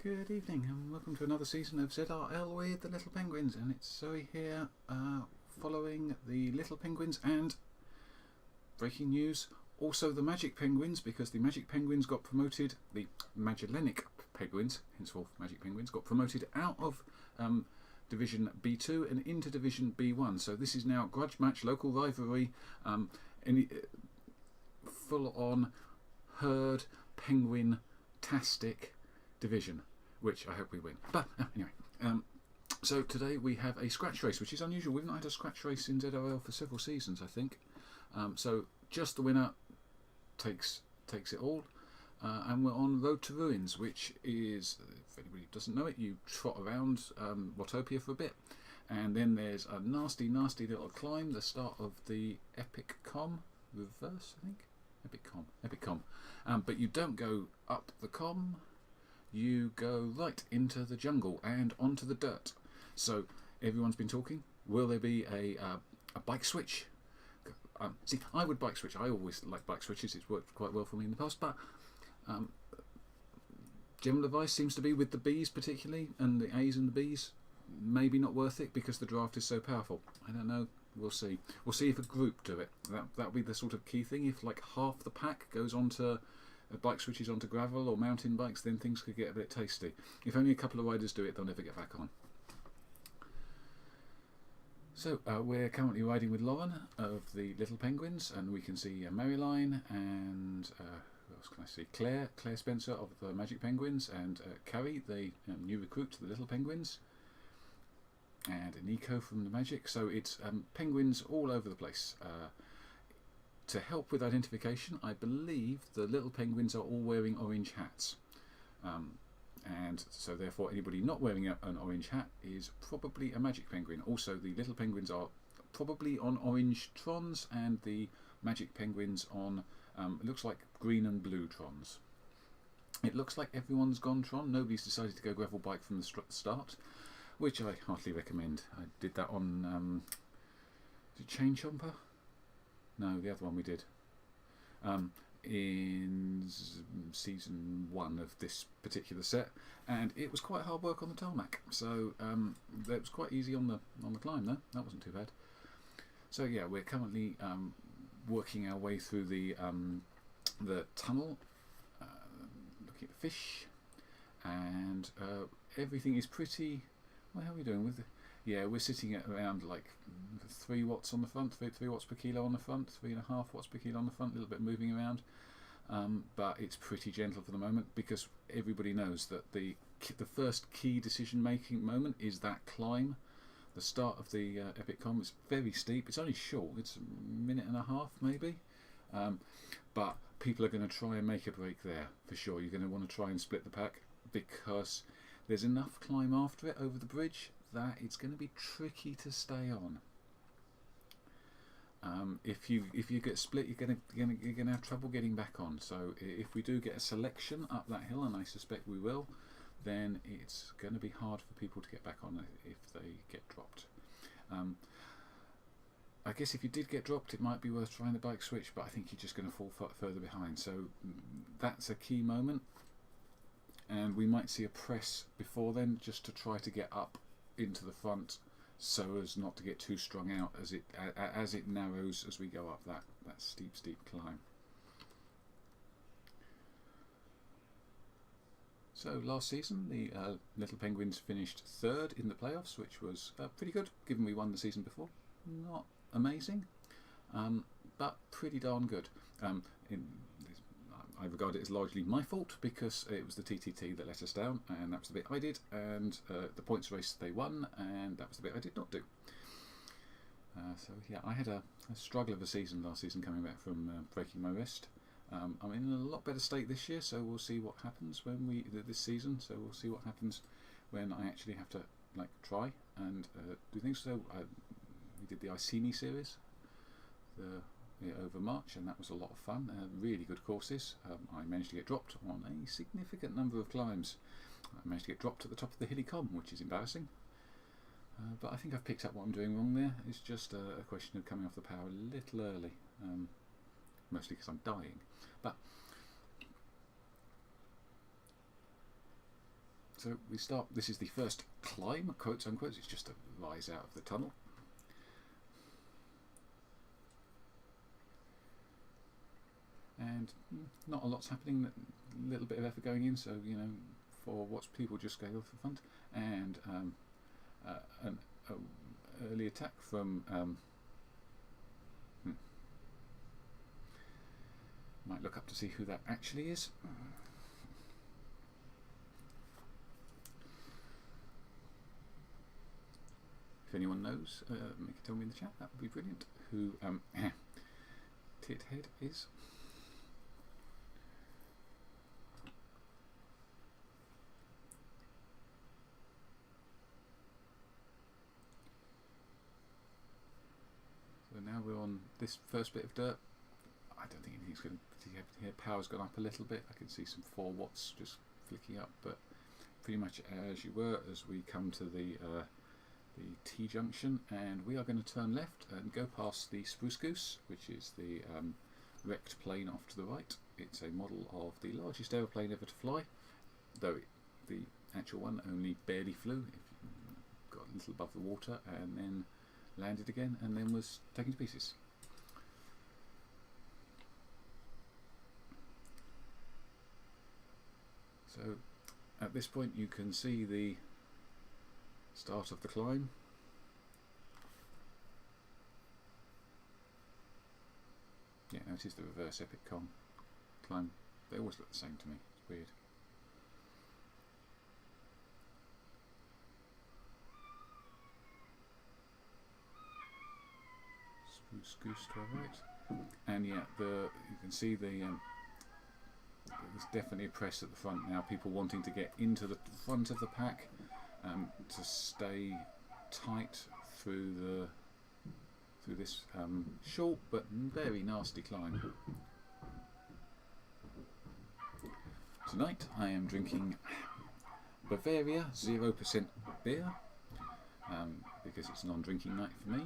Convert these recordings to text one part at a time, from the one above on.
Good evening and welcome to another season of ZRL with the Little Penguins, and it's Zoe here following the Little Penguins and breaking news, also the Magic Penguins, because the Magic Penguins got promoted, the Magellanic Penguins, henceforth Magic Penguins, got promoted out of Division B2 and into Division B1. So this is now Grudge Match Local Rivalry, full-on herd penguin-tastic division, which I hope we win. But anyway, so today we have a scratch race, which is unusual. We've not had a scratch race in ZRL for several seasons, I think. So just the winner takes it all, and we're on Road to Ruins, which is, if anybody doesn't know it, you trot around Watopia for a bit, and then there's a nasty little climb, the start of the Epic Com reverse, I think. Epic Com. But you don't go up the Com. You go right into the jungle and onto the dirt. So everyone's been talking, will there be a bike switch? See, I would bike switch. I always like bike switches. It's worked quite well for me in the past. But general advice seems to be, with the Bs particularly, and the As and the Bs, maybe not worth it because the draft is so powerful. I don't know. We'll see. We'll see if a group do it. That'll be the sort of key thing. If like half the pack goes onto bike switches onto gravel or mountain bikes, then things could get a bit tasty. If only a couple of riders do it, they'll never get back on. So we're currently riding with Lauren of the Little Penguins, and we can see Maryline and who else can I see? Claire Spencer of the Magic Penguins, and Carrie, the new recruit to the Little Penguins, and Nico from the Magic. So it's penguins all over the place. To help with identification, I believe the Little Penguins are all wearing orange hats, and so therefore anybody not wearing an orange hat is probably a Magic Penguin. Also, the Little Penguins are probably on orange Trons, and the Magic Penguins on it looks like green and blue Trons. It looks like everyone's gone Tron. Nobody's decided to go gravel bike from the start, which I heartily recommend. I did that on is it Chain Chomper? No, the other one we did in season 1 of this particular set, and it was quite hard work on the tarmac. So it was quite easy on the climb though. That wasn't too bad. So yeah, we're currently working our way through the tunnel, looking at the fish, and everything is pretty. Well, how are we doing with it? Yeah, we're sitting at around like 3 watts on the front, 3 watts per kilo on the front, 3.5 watts per kilo on the front, a little bit moving around. But it's pretty gentle for the moment, because everybody knows that the first key decision making moment is that climb. The start of the Epic Com is very steep. It's only short, it's a minute and a half maybe. But people are going to try and make a break there for sure. You're going to want to try and split the pack, because there's enough climb after it over the bridge that it's going to be tricky to stay on. If you get split, you're going to have trouble getting back on. So if we do get a selection up that hill, and I suspect we will, then it's going to be hard for people to get back on if they get dropped. I guess if you did get dropped, it might be worth trying the bike switch, but I think you're just going to fall further behind. So that's a key moment, and we might see a press before then, just to try to get up into the front, so as not to get too strung out as it narrows as we go up that steep climb. So last season the Little Penguins finished 3rd in the playoffs, which was pretty good given we won the season before. Not amazing, but pretty darn good. I regard it as largely my fault, because it was the TTT that let us down, and that was the bit I did, and the points race they won, and that was the bit I did not do. So yeah, I had a struggle of a season last season, coming back from breaking my wrist. I'm in a lot better state this year, so we'll see what happens when this season. So we'll see what happens when I actually have to like try and do things. So we did the Iceni series over March, and that was a lot of fun. Really good courses. I managed to get dropped on a significant number of climbs. I managed to get dropped at the top of the hilly com, which is embarrassing. But I think I've picked up what I'm doing wrong there. It's just a question of coming off the power a little early, mostly because I'm dying. But So we start, this is the first climb, quotes unquote, it's just a rise out of the tunnel. And not a lot's happening, a little bit of effort going in, so you know, for what's people just go for fun. And an early attack from might look up to see who that actually is. If anyone knows, tell me in the chat, that would be brilliant. Who Tithead is. So now we're on this first bit of dirt. I don't think anything's going to here. Power's gone up a little bit. I can see some 4 watts just flicking up, but pretty much as you were as we come to the T-junction, and we are going to turn left and go past the Spruce Goose, which is the wrecked plane off to the right. It's a model of the largest aeroplane ever to fly, though the actual one only barely flew. It got a little above the water and then landed again and then was taken to pieces. So at this point you can see the start of the climb. Yeah, it is the reverse epic climb. They always look the same to me. It's weird. Spruce Goose to our right. And yeah, you can see there's definitely a press at the front now. People wanting to get into the front of the pack to stay tight through this short but very nasty climb. Tonight I am drinking Bavaria 0% beer because it's a non-drinking night for me.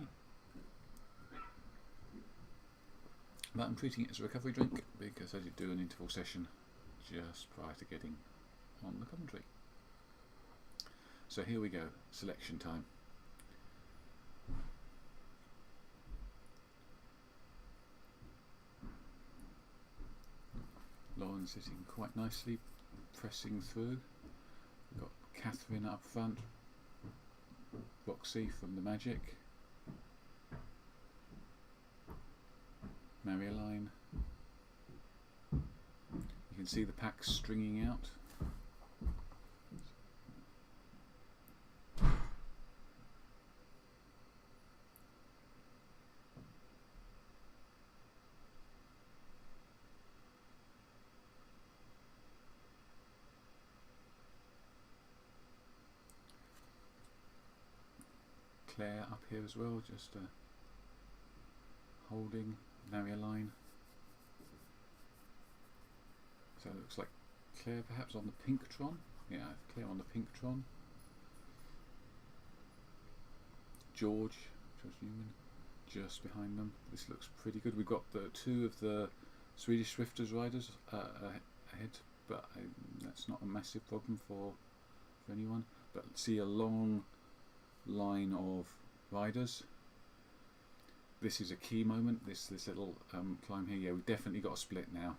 But I'm treating it as a recovery drink because I did do an interval session just prior to getting on the commentary. So here we go, selection time. Lauren sitting quite nicely, pressing through. We've got Catherine up front, Roxy from the Magic, Marie-Line. You can see the pack stringing out. Claire up here as well, just holding Marie-Line. So it looks like Claire perhaps on the Pinktron. Yeah, Claire on the Pinktron. George Newman just behind them. This looks pretty good. We've got the 2 of the Swedish Swifters riders ahead, but that's not a massive problem for anyone. But see a long line of riders. This is a key moment, this little climb here. Yeah, we've definitely got a split now.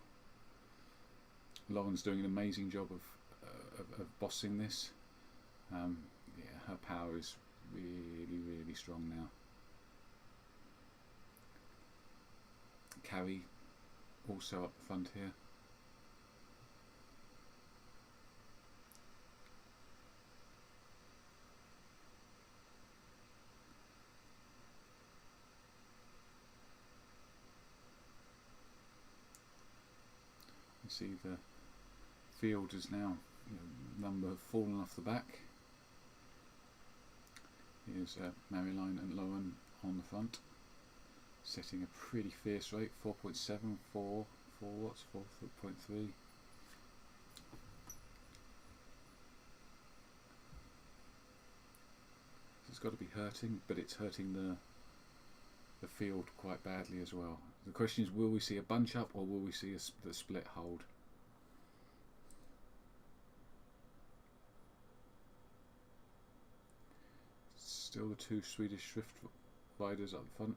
Lauren's doing an amazing job of bossing this. Yeah, her power is really strong now. Carrie also up the front here. You see the field is now, number have fallen off the back. Here's Marie-Line and Lauren on the front, setting a pretty fierce rate, 4.7, 4 watts, 4.3. It's got to be hurting, but it's hurting the field quite badly as well. The question is, will we see a bunch up or will we see the split hold? Still the two Swedish Swift riders up the front,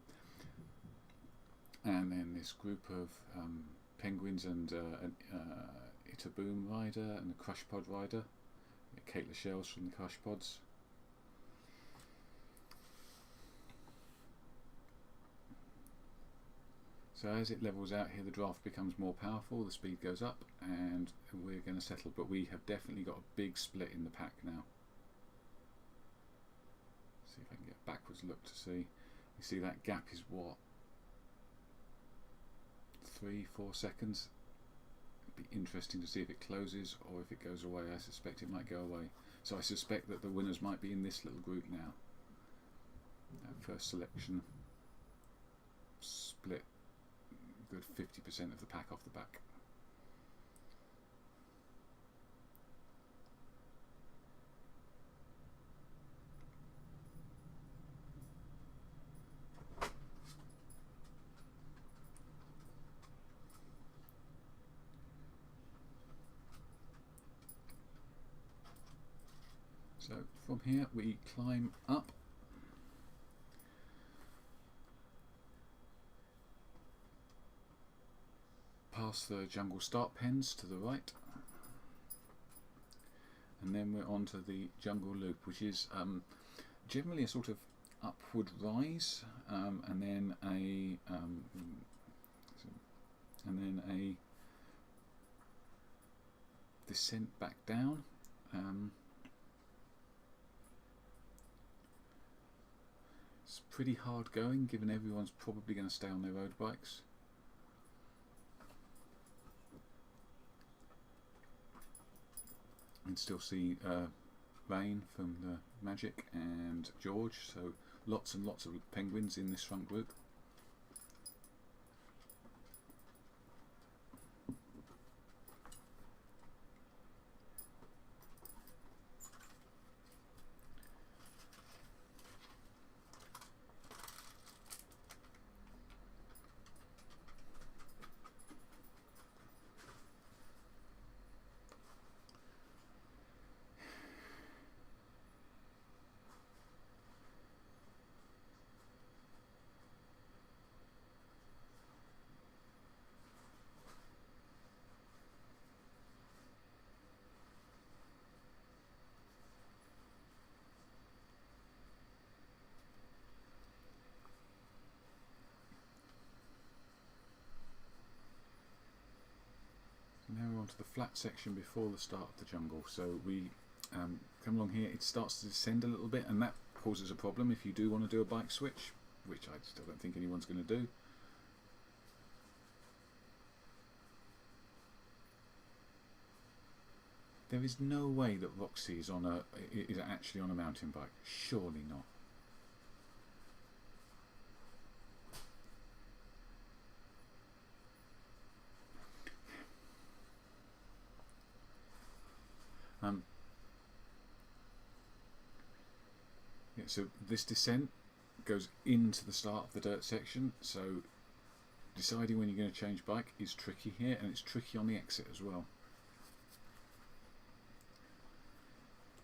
and then this group of penguins and an Itaboom rider and a Crush Pod rider, Kate Lascelles from the Crush Pods. So as it levels out here, the draft becomes more powerful, the speed goes up, and we're going to settle, but we have definitely got a big split in the pack now. See if I can get a backwards look to see. You see that gap is what? 3-4 seconds. It'd be interesting to see if it closes or if it goes away. I suspect it might go away. So I suspect that the winners might be in this little group now. That first selection split a good 50% of the pack off the back. So from here we climb up past the jungle start pens to the right, and then we're onto the jungle loop, which is generally a sort of upward rise, and then a descent back down. It's pretty hard going, given everyone's probably going to stay on their road bikes. And still see Rain from the Magic and George, so lots and lots of penguins in this front group. Now we're on to the flat section before the start of the jungle. So we come along here, it starts to descend a little bit, and that causes a problem if you do want to do a bike switch, which I still don't think anyone's going to do. There is no way that Roxy is actually on a mountain bike. Surely not. Yeah, so this descent goes into the start of the dirt section, so deciding when you're going to change bike is tricky here, and it's tricky on the exit as well.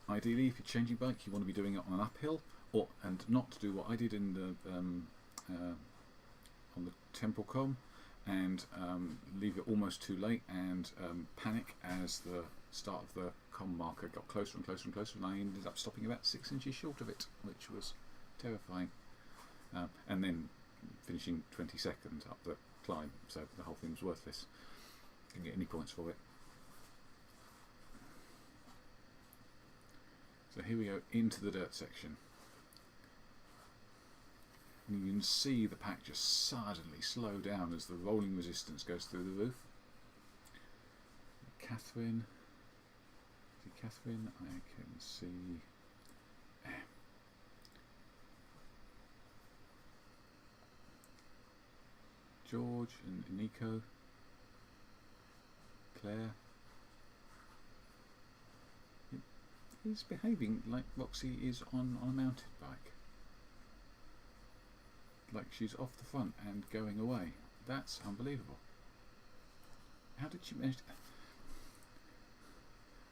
Ideally, if you're changing bike, you want to be doing it on an uphill, and not to do what I did in the on the Temple Com, and leave it almost too late and panic as the start of the com marker got closer and closer and closer, and I ended up stopping about 6 inches short of it, which was terrifying, and then finishing 22nd up the climb, so the whole thing was worthless. Didn't get any points for it. So here we go into the dirt section, and you can see the pack just suddenly slow down as the rolling resistance goes through the roof. Catherine, I can see George and Nico, Claire. He's behaving like Roxy is on a mountain bike, like she's off the front and going away. That's unbelievable. How did she manage to...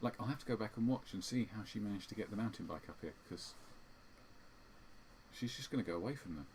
Like, I'll have to go back and watch and see how she managed to get the mountain bike up here, because She's just going to go away from them.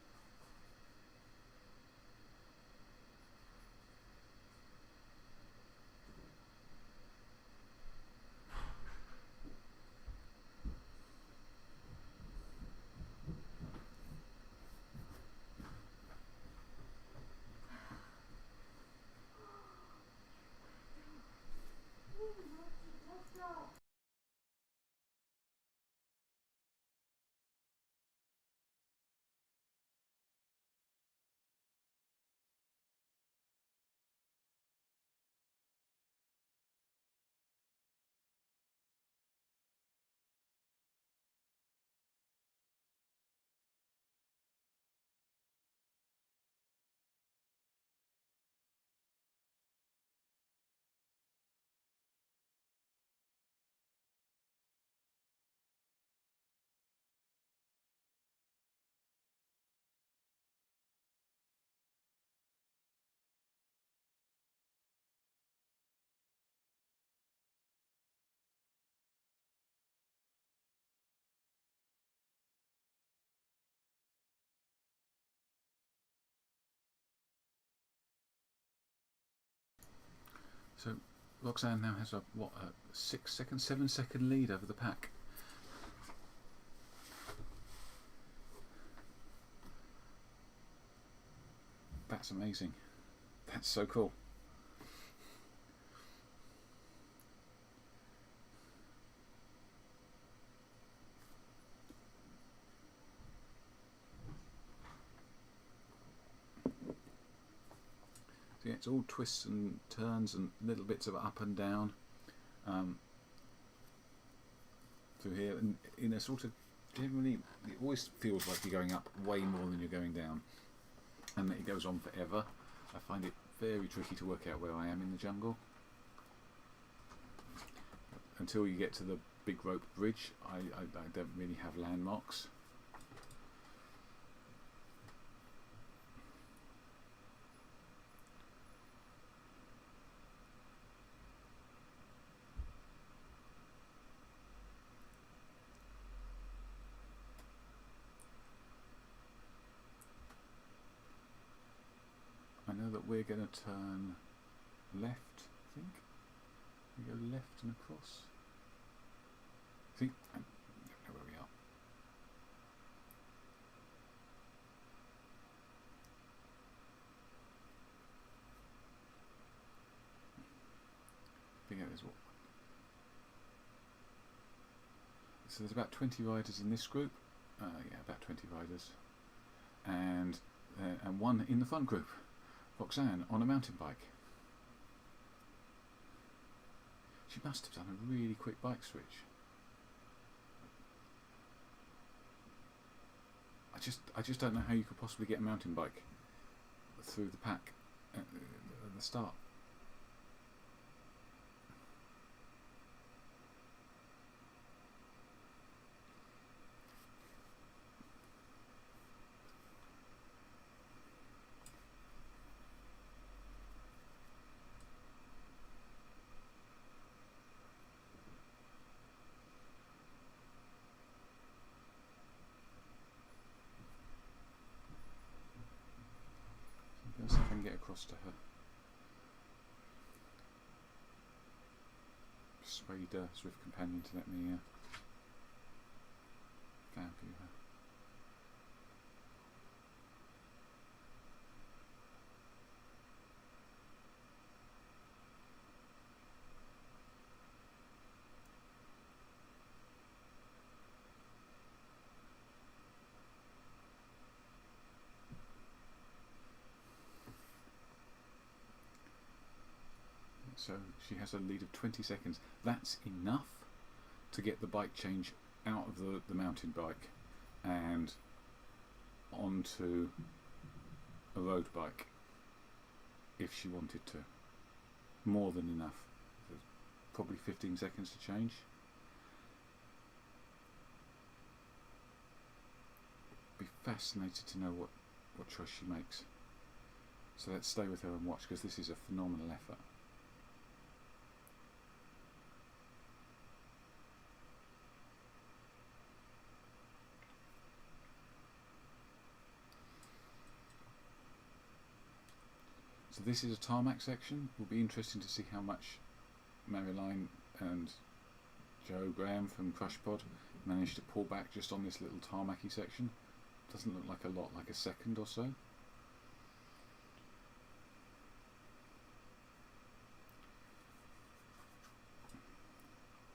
So Roxanne now has a 6-second, 7-second lead over the pack. That's amazing. That's so cool. So yeah, it's all twists and turns and little bits of up and down through here, and in a sort of generally, it always feels like you're going up way more than you're going down, and it goes on forever. I find it very tricky to work out where I am in the jungle until you get to the big rope bridge. I don't really have landmarks. I know that we're going to turn left, I think. We go left and across. I think, I don't know where we are. I think there's what. So there's about 20 riders in this group. Yeah, about 20 riders. And one in the front group. Roxanne on a mountain bike. She must have done a really quick bike switch. I just don't know how you could possibly get a mountain bike through the pack at the start. Let's see if I can get across to her. Persuade Swift Companion to let me fan view her. So she has a lead of 20 seconds. That's enough to get the bike change out of the mountain bike and onto a road bike if she wanted to. More than enough. There's probably 15 seconds to change. Be fascinated to know what choice she makes. So let's stay with her and watch, because this is a phenomenal effort. So this is a tarmac section. Will be interesting to see how much Marilyn and Joe Graham from CrushPod managed to pull back just on this little tarmacy section. Doesn't look like a lot, like a second or so.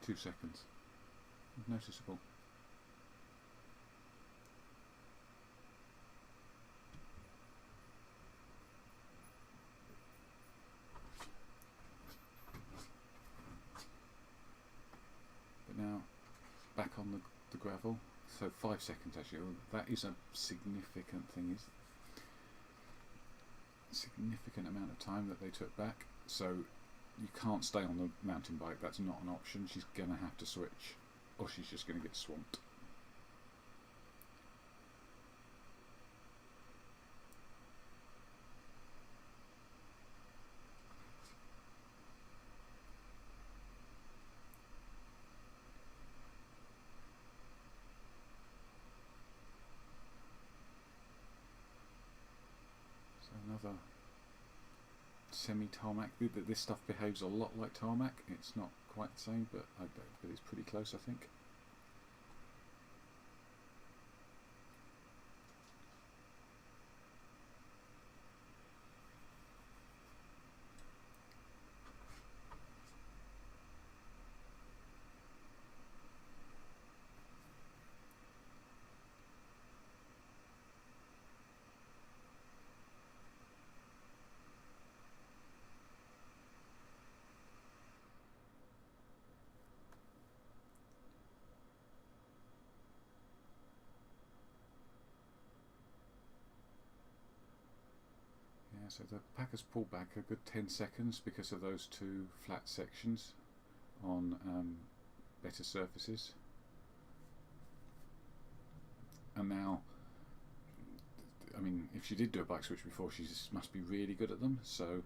Two seconds. Noticeable. But now, back on the gravel. So 5 seconds actually. That is a significant thing. Significant amount of time that they took back. So you can't stay on the mountain bike. That's not an option. She's going to have to switch, or she's just going to get swamped. So another semi-tarmac. This stuff behaves a lot like tarmac. It's not quite the same, but it's pretty close, I think. So the packers pulled back a good 10 seconds because of those two flat sections on better surfaces. And now, I mean, if she did do a bike switch before, she just must be really good at them, so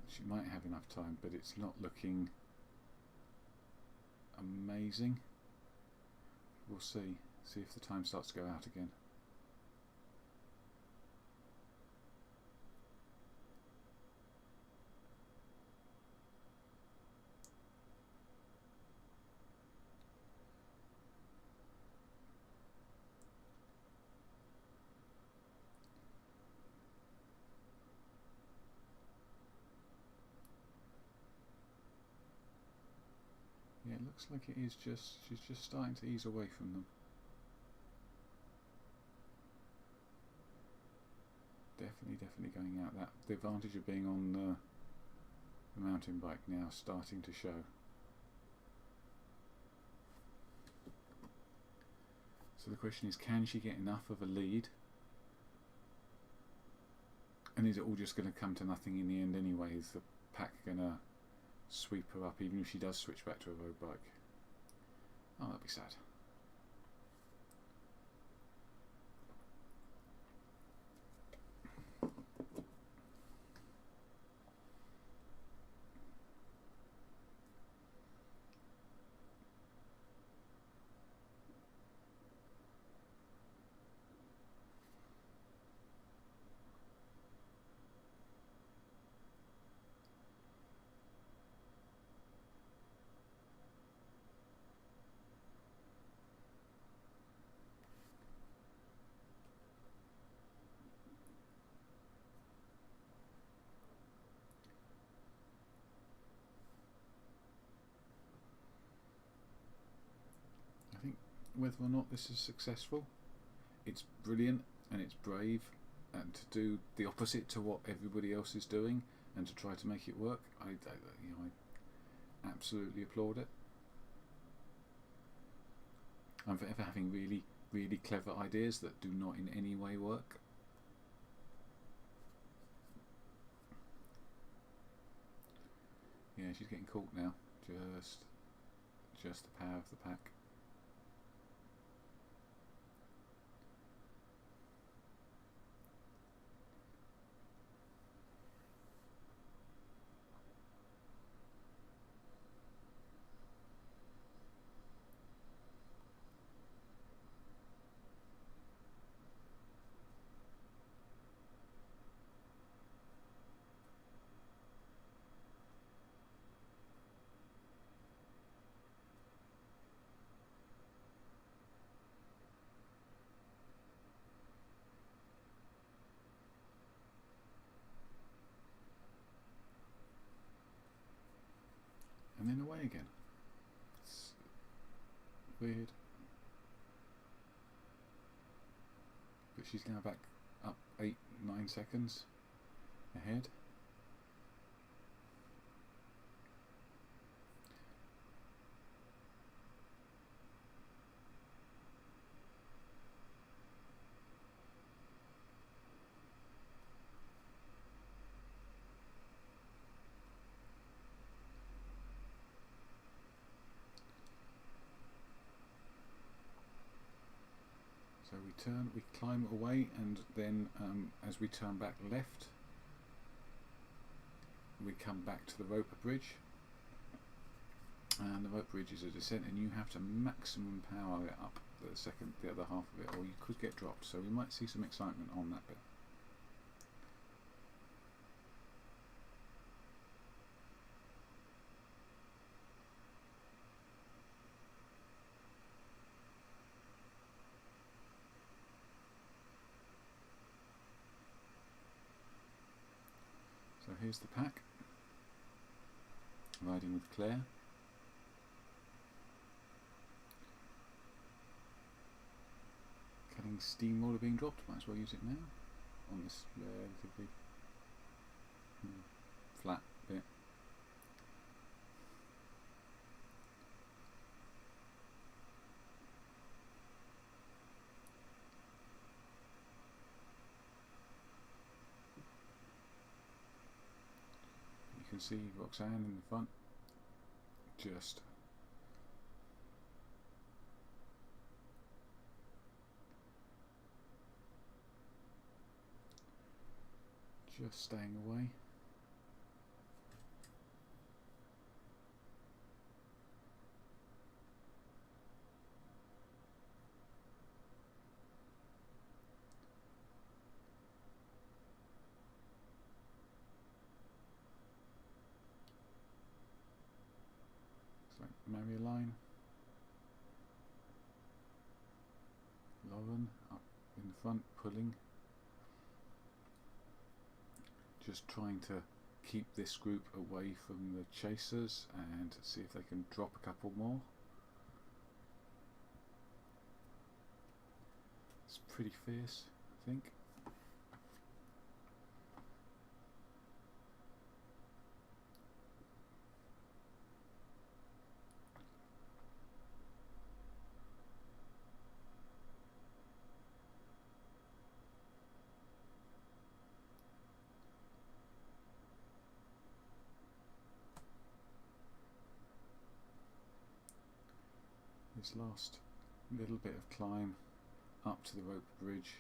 she might have enough time, but it's not looking amazing. We'll see if the time starts to go out again. Yeah, it looks like it is she's just starting to ease away from them. Definitely going out. That the advantage of being on the mountain bike now starting to show. So the question is, can she get enough of a lead? And is it all just going to come to nothing in the end anyway? Is the pack going to sweep her up even if she does switch back to a road bike? Oh, that'd be sad. I think whether or not this is successful, it's brilliant and it's brave, and to do the opposite to what everybody else is doing and to try to make it work, I absolutely applaud it. I'm forever having really clever ideas that do not in any way work. Yeah, she's getting caught now. Just the power of the pack. then away again. It's weird. But she's now back up 8-9 seconds ahead. So we climb away, and then as we turn back left, we come back to the roper bridge, and the roper bridge is a descent, and you have to maximum power it up the other half of it, or you could get dropped. So we might see some excitement on that bit. So here's the pack, riding with Claire. Cutting steam roller being dropped, might as well use it now on this relatively flat bit. You can see Roxanne in the front, just staying away. So Marie-Line, Lauren up in the front pulling. Just trying to keep this group away from the chasers and see if they can drop a couple more. It's pretty fierce, I think. This last little bit of climb up to the rope bridge.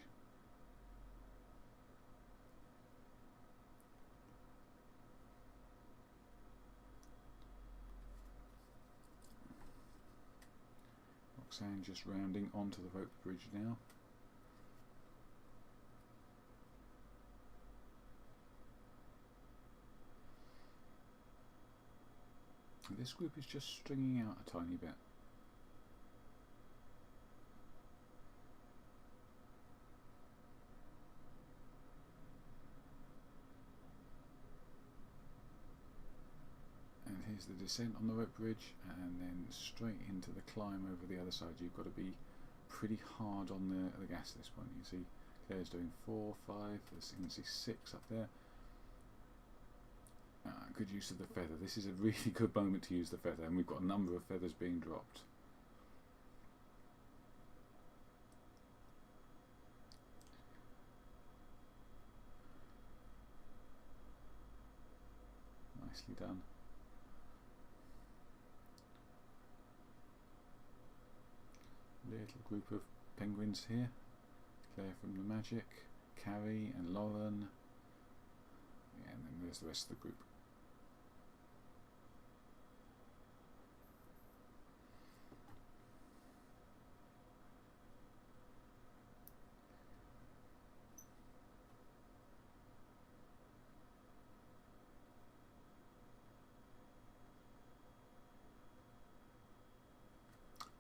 Roxanne just rounding onto the rope bridge now. This group is just stringing out a tiny bit. Here's the descent on the rope bridge, and then straight into the climb over the other side. You've got to be pretty hard on the gas at this point. You can see Claire's doing 4, 5, you can see 6 up there. Good use of the feather. This is a really good moment to use the feather, and we've got a number of feathers being dropped. Nicely done. Little group of penguins here. Claire from the Magic, Carrie and Lauren, yeah, and then there's the rest of the group.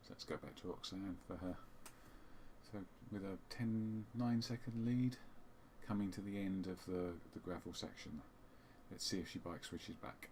Let's go back to Roxanne for her. So with a 9-second lead, coming to the end of the gravel section. Let's see if she bike switches back.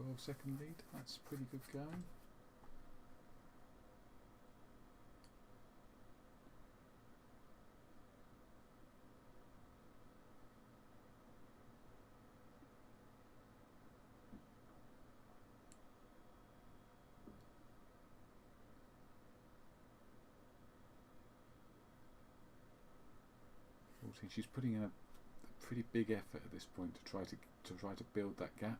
12-second lead. That's pretty good going. She's putting in a pretty big effort at this point to try to build that gap.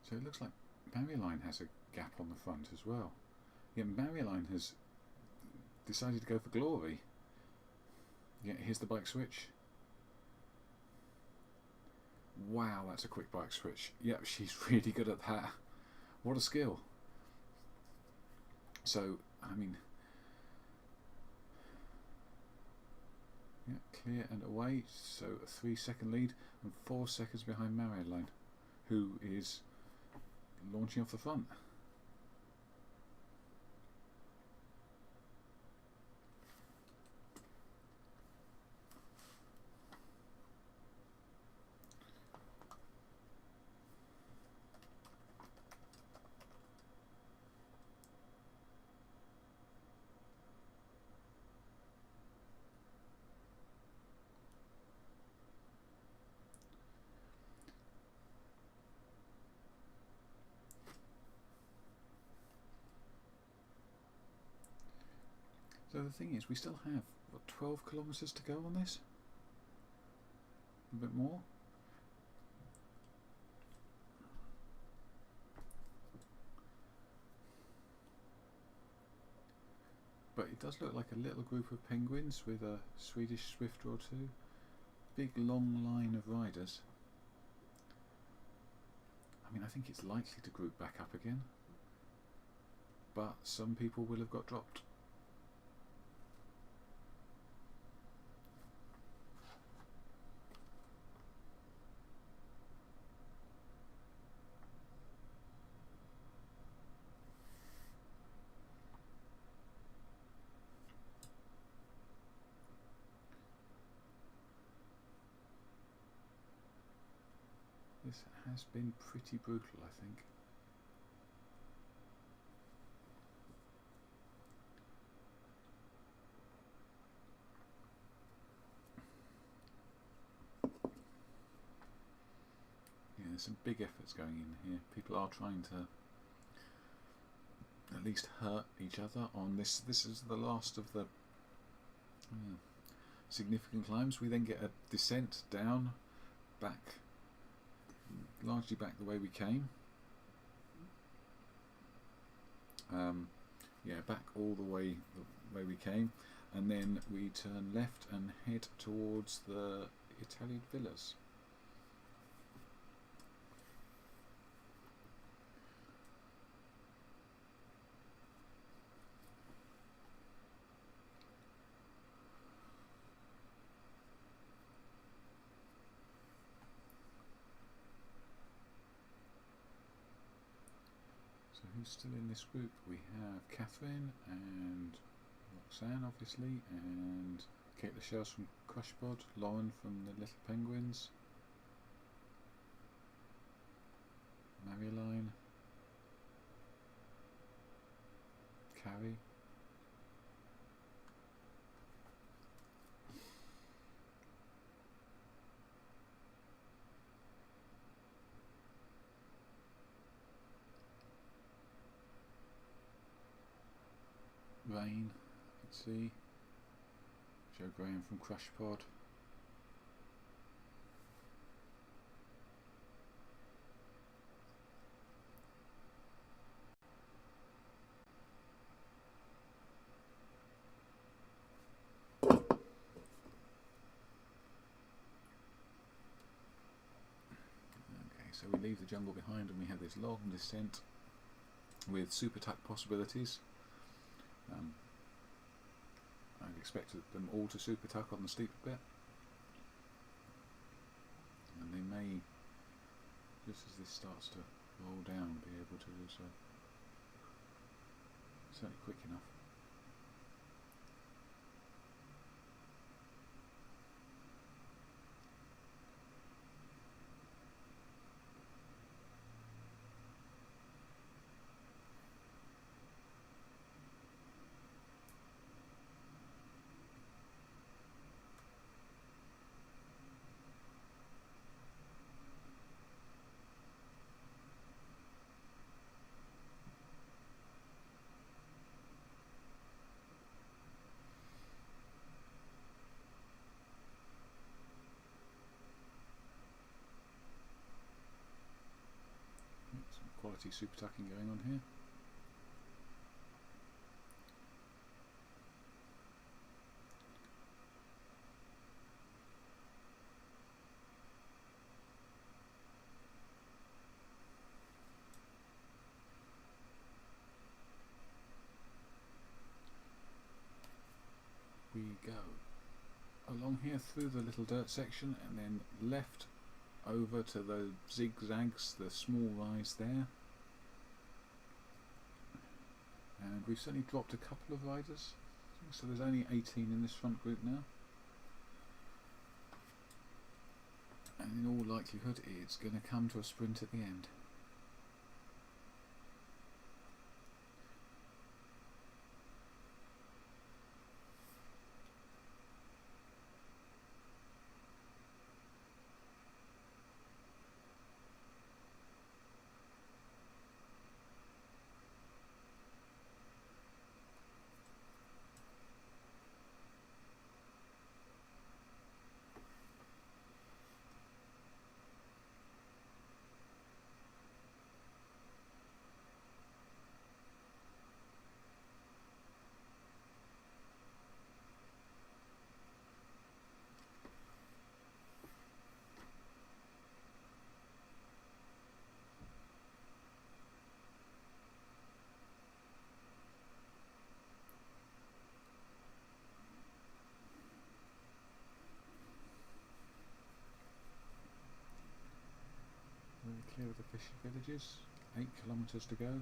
So it looks like Maryline has a gap on the front as well. Yeah, Maryline has decided to go for glory. Yeah, here's the bike switch. Wow, that's a quick bike switch. Yeah, she's really good at that. What a skill. So, I mean, yeah, clear and away. So a 3-second lead and 4 seconds behind Maryline, who is launching off the front. So the thing is, we still have, what, 12 kilometres to go on this? A bit more? But it does look like a little group of penguins with a Swedish Swifter or two. Big long line of riders. I mean, I think it's likely to group back up again. But some people will have got dropped. This has been pretty brutal, I think. Yeah, there's some big efforts going in here. People are trying to at least hurt each other on this. This is the last of the significant climbs. We then get a descent down, back, largely back the way we came. Yeah, back all the way we came, and then we turn left and head towards the Italian villas. So who's still in this group? We have Catherine and Roxanne, obviously, and Kate Lachelle from Crushpod, Lauren from the Little Penguins, Maryline, Carrie, Rain, let's see, Joe Graham from Crushpod, okay, So we leave the jungle behind and we have this long descent with super tuck possibilities. I'd expected them all to super tuck on the steep bit, and they may, just as this starts to roll down, be able to do so. Certainly quick enough. Some quality super tucking going on here. We go along here through the little dirt section and then left over to the zigzags, the small rise there, and we've certainly dropped a couple of riders, so there's only 18 in this front group now, and in all likelihood it's going to come to a sprint at the end. Clear of the fishing villages, 8 kilometres to go.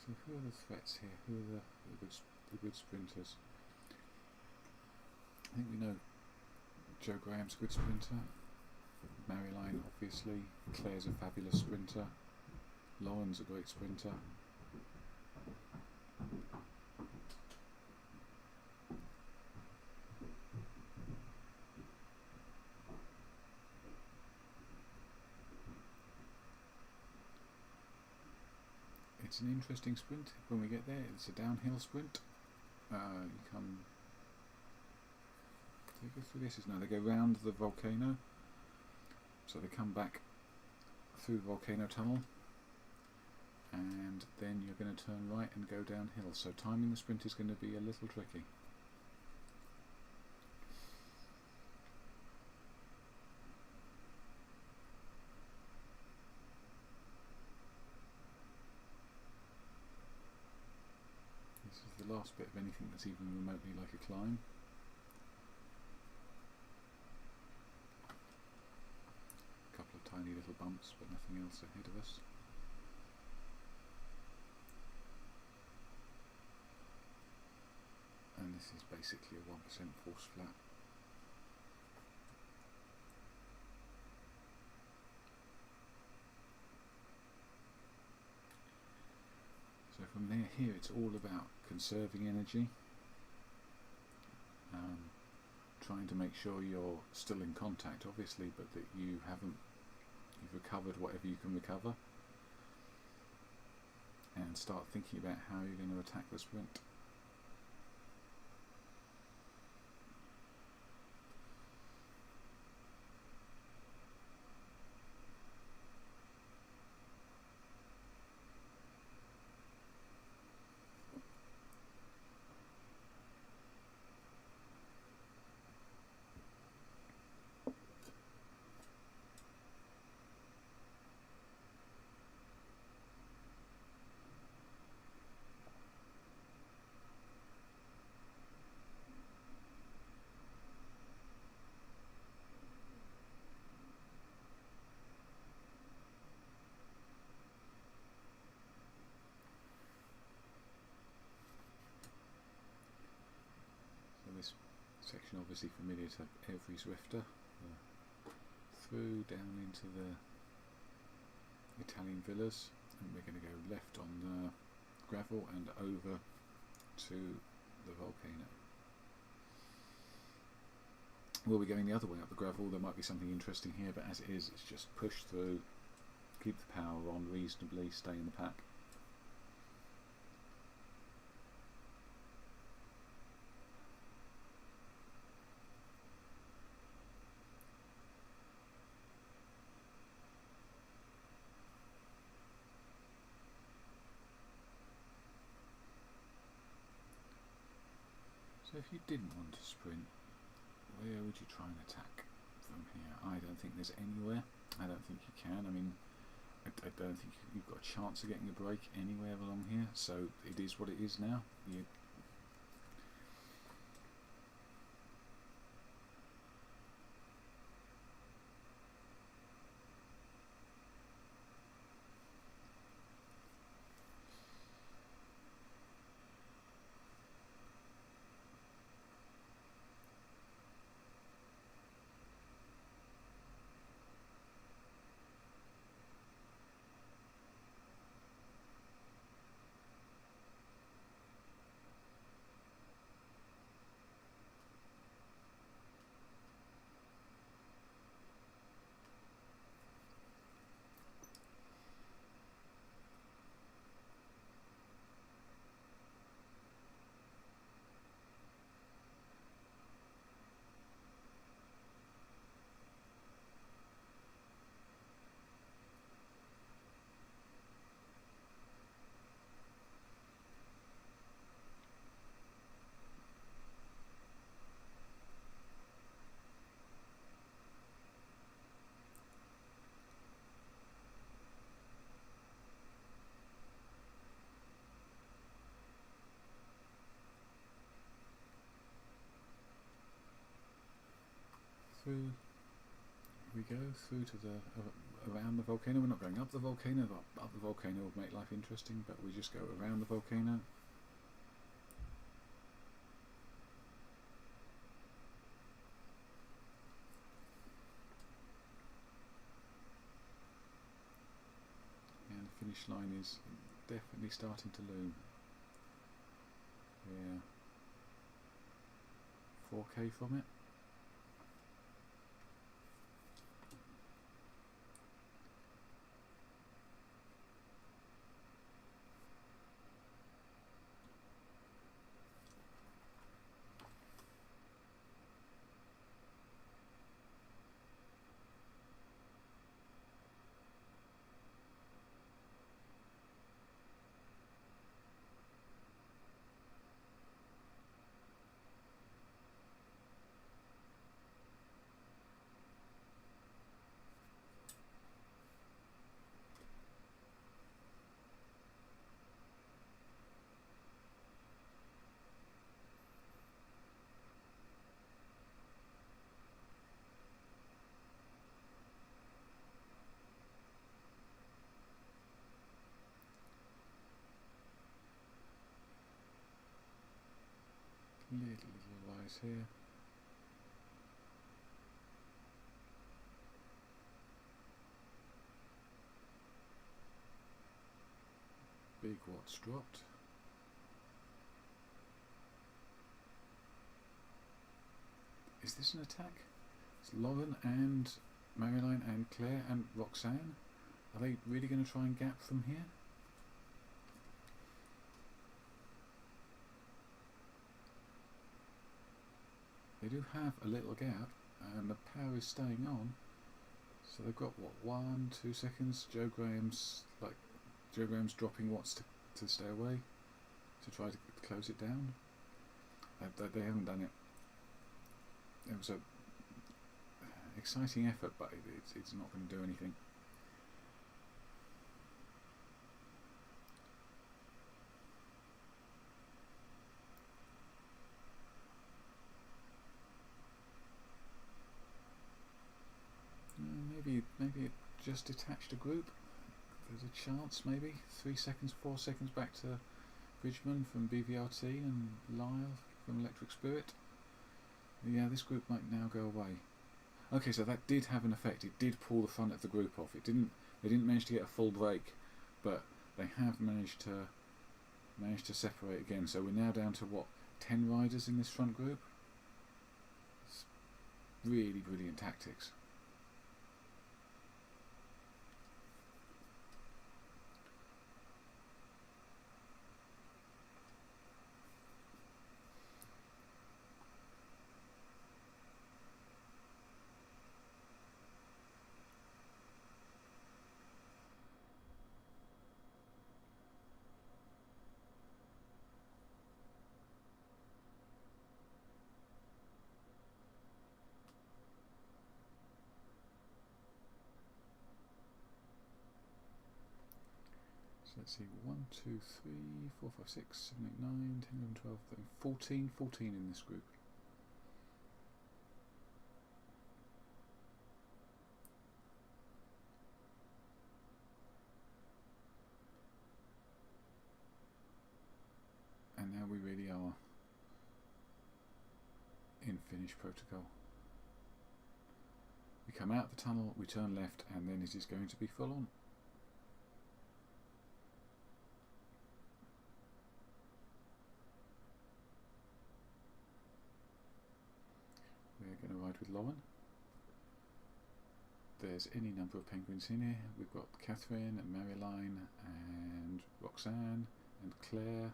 So who are the threats here? Who are the good sprinters? I think we know Joe Graham's a good sprinter. Maryline, obviously. Claire's a fabulous sprinter. Lauren's a great sprinter. It's an interesting sprint. When we get there, it's a downhill sprint. You come. Do they go through this? No, they go round the volcano. So they come back through the volcano tunnel, and then you're going to turn right and go downhill. So timing the sprint is going to be a little tricky. This is the last bit of anything that's even remotely like a climb. A couple of tiny little bumps, but nothing else ahead of us. this is basically a 1% force flat. So from there, here it's all about conserving energy, trying to make sure you're still in contact, obviously, but that you've recovered whatever you can recover, and start thinking about how you're going to attack the sprint. This section obviously familiar to every Zwifter, through down into the Italian villas, and we're going to go left on the gravel and over to the volcano. We'll be going the other way up the gravel. There might be something interesting here, but as it is, it's just push through, keep the power on reasonably, stay in the pack. So if you didn't want to sprint, where would you try and attack from here? I don't think there's anywhere. I don't think you can. I mean, I don't think you've got a chance of getting a break anywhere along here, so it is what it is now. Through we go, through to the around the volcano. We're not going up the volcano. Up the volcano would make life interesting, but we just go around the volcano. And the finish line is definitely starting to loom. We're 4K from it. little rise here. Big watts dropped. Is this an attack? It's Lauren and Marilyn and Claire and Roxanne. Are they really going to try and gap from here? They do have a little gap and the power is staying on. So they've got what, 1-2 seconds. Joe Graham's dropping watts to stay away, to try to close it down. They haven't done it. It was a exciting effort, but it's not going to do anything. Maybe it just detached a group. There's a chance, maybe 3 seconds, 4 seconds back to Bridgman from BVRT and Lyle from Electric Spirit. Yeah, this group might now go away. Okay, so that did have an effect. It did pull the front of the group off. They didn't manage to get a full break, but they have managed to separate again. So we're now down to what, 10 riders in this front group. It's really brilliant tactics. So let's see, 1, 2, 3, 4, 5, 6, 7, 8, 9, 10, 11, 12, 13, 14 in this group. And now we really are in finish protocol. We come out the tunnel, we turn left, and then it is going to be full on. We're going to ride with Lauren. There's any number of penguins in here. We've got Catherine and Marilyn and Roxanne and Claire.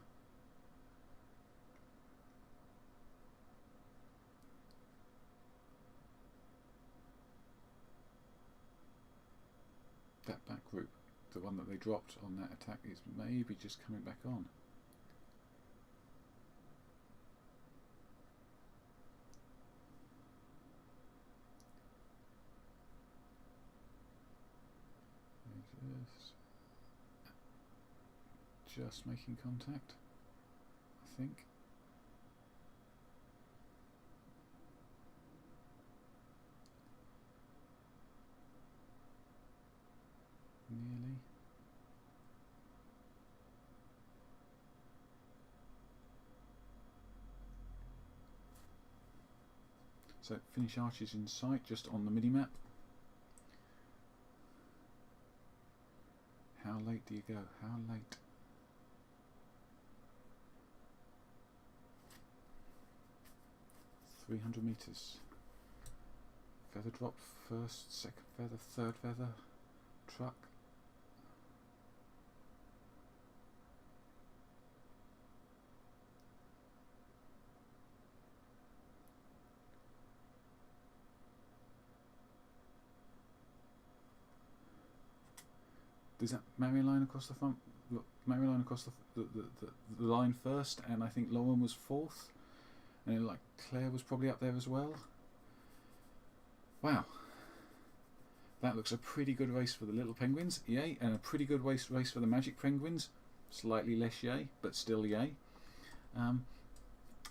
That back group, the one that they dropped on that attack, is maybe just coming back on. Just making contact, I think. Nearly. So finish arches in sight, just on the mini-map. How late do you go? How late? .300 meters. Feather drop, first, second feather, third feather, truck. Does that Mary line across the front? Look, Mary line across the line first, and I think Lauren was fourth, and like Claire was probably up there as well. Wow, that looks a pretty good race for the little penguins, yay, and a pretty good race for the magic penguins, slightly less yay, but still yay,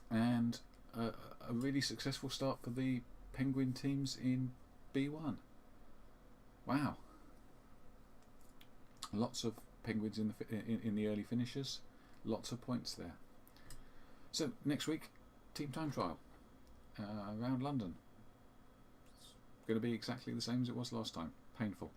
and a really successful start for the penguin teams in B1. Wow. Lots of penguins in the early finishes, lots of points there. So next week, team time trial around London. It's going to be exactly the same as it was last time. Painful.